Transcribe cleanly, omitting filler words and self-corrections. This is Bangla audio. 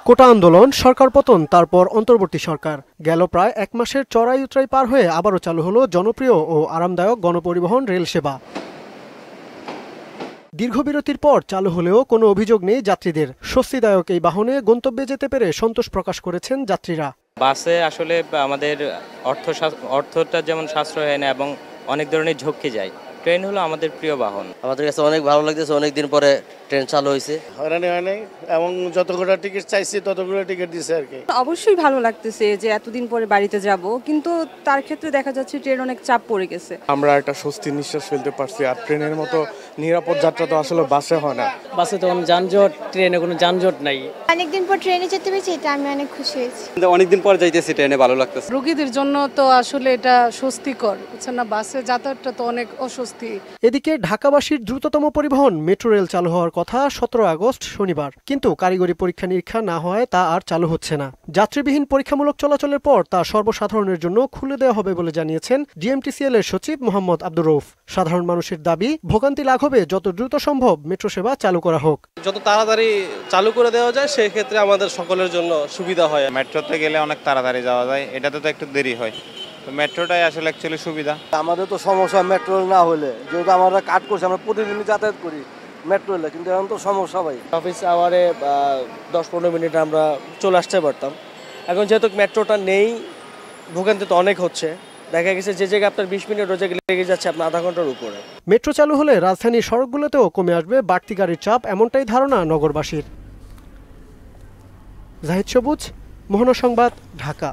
কোটা আন্দোলন, সরকার পতন, তারপর অন্তর্বর্তী সরকার। গেল প্রায় 1 মাসের চড়াই উতরাই পার হয়ে আবারও চালু হলো জনপ্রিয় ও আরামদায়ক গণপরিবহন রেল সেবা। দীর্ঘ বিরতির পর চালু হলেও কোনো অভিযোগ নেই যাত্রীদের। স্বস্তিদায়ক এই বাহনে গন্তব্যে যেতে পেরে সন্তোষ প্রকাশ করেছেন যাত্রীরা। বাসে আসলে আমাদের অর্থটা যেমন সাশ্রয় হয় না এবং অনেক ধরনের ঝক্কি যায়। ট্রেন হলো আমাদের প্রিয় বাহন। আমাদের কাছে অনেক ভালো লাগতেছে, অনেকদিন পরে ট্রেন চালু হয়েছে। হয়রানি হয় নাই এবং যতগুলো টিকিট চাইছি ততগুলো টিকিট দিছে আর কি। অবশ্যই ভালো লাগতেছে যে এতদিন পরে বাড়িতে যাব, কিন্তু তার ক্ষেত্রে দেখা যাচ্ছে ট্রেন অনেক চাপ পড়ে গেছে। আমরা একটা স্বস্তির নিঃশ্বাস ফেলতে পারছি। আর ট্রেনের মতো নিরাপদ যাত্রা তো আসলে বাসে হয় না। বাসে তো কোনো যানজট, ট্রেনে কোনো যানজট নাই। অনেকদিন পর ট্রেনে যেতে পেরেছি, এটা আমি অনেক খুশি হয়েছি। অনেকদিন পর যাইতেছি ট্রেনে, ভালো লাগতেছে। রোগীদের জন্য তো আসলে এটা স্বস্তিকর, বুঝছেন না? বাসে যাতায়াতটা তো অনেক অস্বস্তি। এদিকে ঢাকাবাসীর দ্রুততম পরিবহন মেট্রো রেল চালু হওয়ার কথা 17 আগস্ট শনিবার, কিন্তু কারিগরি পরীক্ষা নিরীক্ষা না হওয়ায় তা আর চালু হচ্ছে না। যাত্রীবিহীন পরীক্ষামূলক চলাচলের পর তা সর্বসাধারণের জন্য খুলে দেওয়া হবে বলে জানিয়েছেন ডিএমটিসিএল এর সচিব মোহাম্মদ আব্দুর রউফ। সাধারণ মানুষের দাবি, ভোগান্তি লাঘবে যত দ্রুত সম্ভব মেট্রো সেবা চালু করা হোক। যত তাড়াতাড়ি চালু করে দেওয়া যায় সেই ক্ষেত্রে আমাদের সকলের জন্য সুবিধা হয়। মেট্রোতে গেলে অনেক তাড়াতাড়ি যাওয়া যায়, এটাতে তো একটু দেরি হয়। তো মেট্রোটাই আসলে অ্যাকচুয়ালি সুবিধা। আমাদের তো সমস্যা মেট্রো না হলে, যেহেতু আমরা কাট করছি, আমরা প্রতিদিনই যাতায়াত করি মেট্রো হলে, কিন্তু এখন তো সমস্যা ভাই। অফিস আওয়ারে 10-15 মিনিটে আমরা চলে আসতে পারতাম। এখন যেহেতু মেট্রোটা নেই, ভোগান্তি তো অনেক হচ্ছে। দেখা গেছে যে জায়গায় আপনার 20 মিনিট ওই জায়গায় লেগে যাচ্ছে আপনার আধা ঘন্টার উপরে। মেট্রো চালু হলে রাজধানীর সড়কগুলোতেও কমে আসবে বাড়তি গাড়ির চাপ, এমনটাই ধারণা নগরবাসীর। জাহিদ সবুজ, মোহনা সংবাদ, ঢাকা।